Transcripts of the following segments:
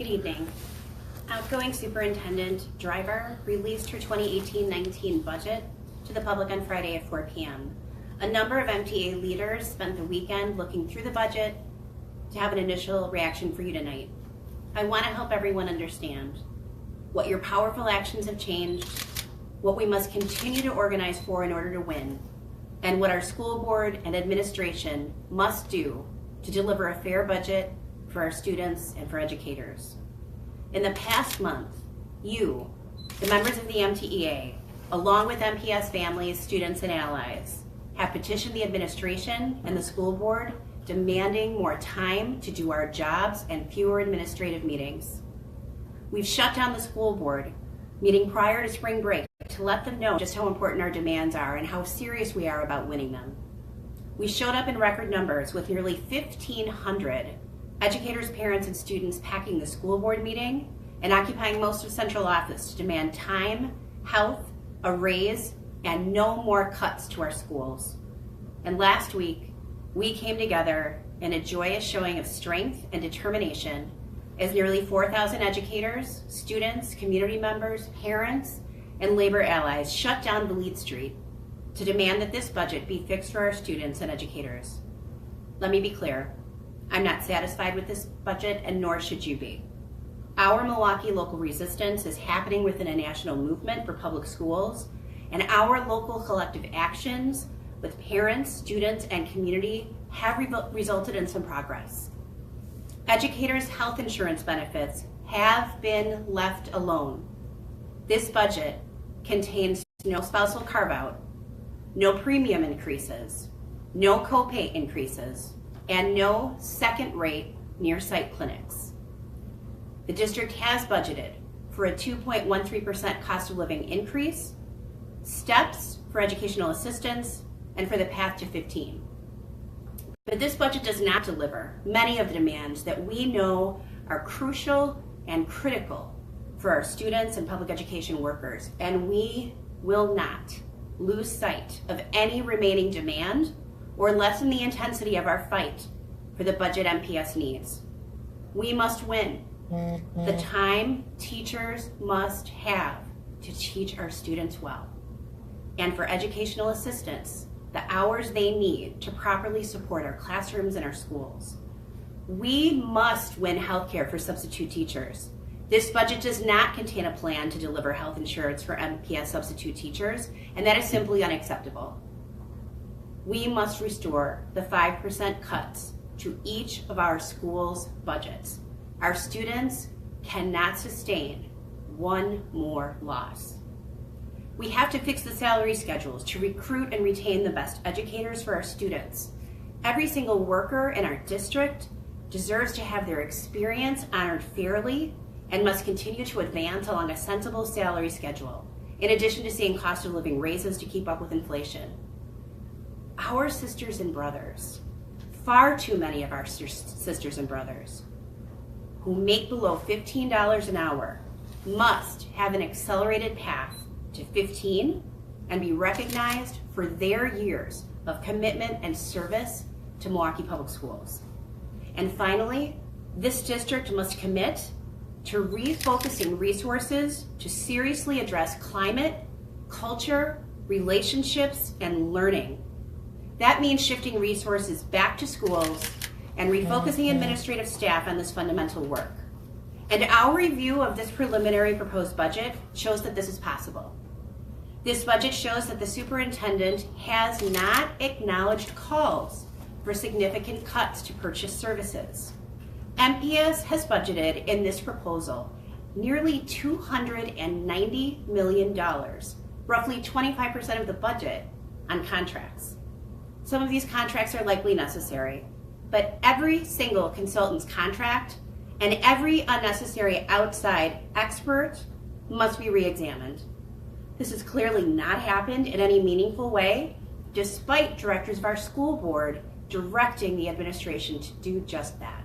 Good evening. Outgoing Superintendent Driver released her 2018-19 budget to the public on Friday at 4 p.m. A number of MTA leaders spent the weekend looking through the budget to have an initial reaction for you tonight. I want to help everyone understand what your powerful actions have changed, what we must continue to organize for in order to win, and what our school board and administration must do to deliver a fair budget for our students and for educators. In the past month, you, the members of the MTEA, along with MPS families, students, and allies, have petitioned the administration and the school board demanding more time to do our jobs and fewer administrative meetings. We've shut down the school board, meeting prior to spring break, to let them know just how important our demands are and how serious we are about winning them. We showed up in record numbers with nearly 1,500 educators, parents, and students packing the school board meeting and occupying most of central office to demand time, health, a raise, and no more cuts to our schools. And last week, we came together in a joyous showing of strength and determination as nearly 4,000 educators, students, community members, parents, and labor allies shut down Bleed Street to demand that this budget be fixed for our students and educators. Let me be clear, I'm not satisfied with this budget, and nor should you be. Our Milwaukee local resistance is happening within a national movement for public schools, and our local collective actions with parents, students, and community have resulted in some progress. Educators' health insurance benefits have been left alone. This budget contains no spousal carve-out, no premium increases, no copay increases, and no second-rate near-site clinics. The district has budgeted for a 2.13% cost of living increase, steps for educational assistance, and for the path to 15. But this budget does not deliver many of the demands that we know are crucial and critical for our students and public education workers, and we will not lose sight of any remaining demand or lessen the intensity of our fight for the budget MPS needs. We must win the time teachers must have to teach our students well, and for educational assistants, the hours they need to properly support our classrooms and our schools. We must win healthcare for substitute teachers. This budget does not contain a plan to deliver health insurance for MPS substitute teachers, and that is simply unacceptable. We must restore the 5% cuts to each of our schools' budgets. Our students cannot sustain one more loss. We have to fix the salary schedules to recruit and retain the best educators for our students. Every single worker in our district deserves to have their experience honored fairly and must continue to advance along a sensible salary schedule, in addition to seeing cost of living raises to keep up with inflation. Our sisters and brothers, far too many of our sisters and brothers, who make below $15 an hour must have an accelerated path to 15 and be recognized for their years of commitment and service to Milwaukee Public Schools. And finally, this district must commit to refocusing resources to seriously address climate, culture, relationships, and learning. That means shifting resources back to schools and refocusing administrative staff on this fundamental work. And our review of this preliminary proposed budget shows that this is possible. This budget shows that the superintendent has not acknowledged calls for significant cuts to purchase services. MPS has budgeted in this proposal nearly $290 million, roughly 25% of the budget, on contracts. Some of these contracts are likely necessary, but every single consultant's contract and every unnecessary outside expert must be re-examined. This has clearly not happened in any meaningful way, despite directors of our school board directing the administration to do just that.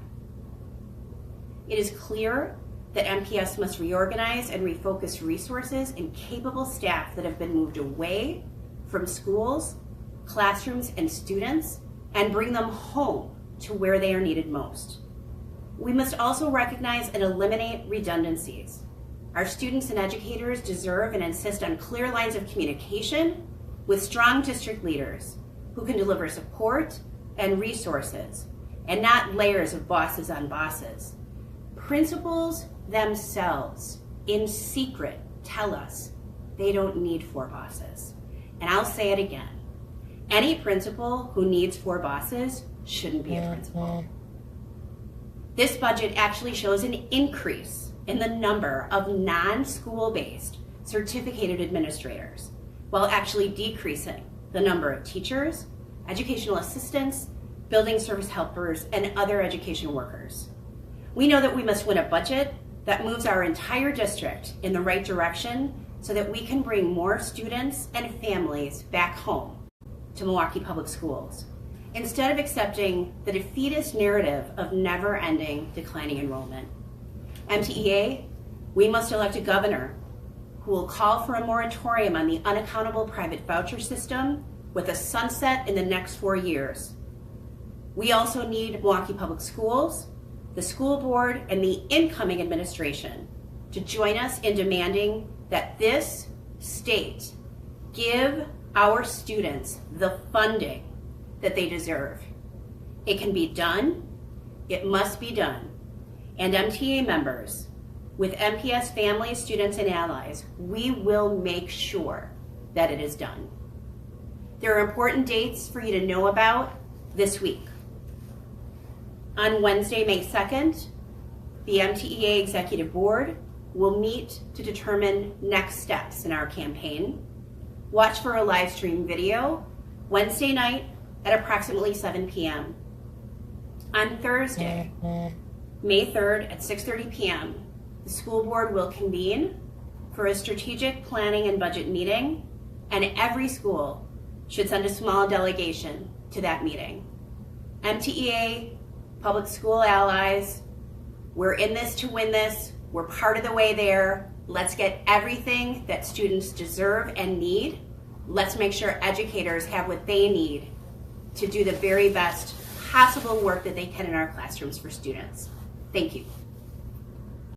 It is clear that MPS must reorganize and refocus resources and capable staff that have been moved away from schools, classrooms, and students, and bring them home to where they are needed most. We must also recognize and eliminate redundancies. Our students and educators deserve and insist on clear lines of communication with strong district leaders who can deliver support and resources, and not layers of bosses on bosses. Principals themselves, in secret, tell us they don't need 4 bosses. And I'll say it again. Any principal who needs 4 bosses shouldn't be a principal. This budget actually shows an increase in the number of non-school-based certificated administrators, while actually decreasing the number of teachers, educational assistants, building service helpers, and other education workers. We know that we must win a budget that moves our entire district in the right direction so that we can bring more students and families back home to Milwaukee Public Schools, instead of accepting the defeatist narrative of never-ending declining enrollment. MTEA, we must elect a governor who will call for a moratorium on the unaccountable private voucher system with a sunset in the next 4 years. We also need Milwaukee Public Schools, the school board, and the incoming administration to join us in demanding that this state give our students the funding that they deserve. It can be done, it must be done, and MTA members, with MPS families, students, and allies, we will make sure that it is done. There are important dates for you to know about this week. On Wednesday, May 2nd, the MTEA Executive Board will meet to determine next steps in our campaign. Watch for a live stream video Wednesday night at approximately 7 p.m. On Thursday, May 3rd at 6:30 p.m., the school board will convene for a strategic planning and budget meeting, and every school should send a small delegation to that meeting. MTEA, public school allies, we're in this to win this. We're part of the way there. Let's get everything that students deserve and need. Let's make sure educators have what they need to do the very best possible work that they can in our classrooms for students. Thank you.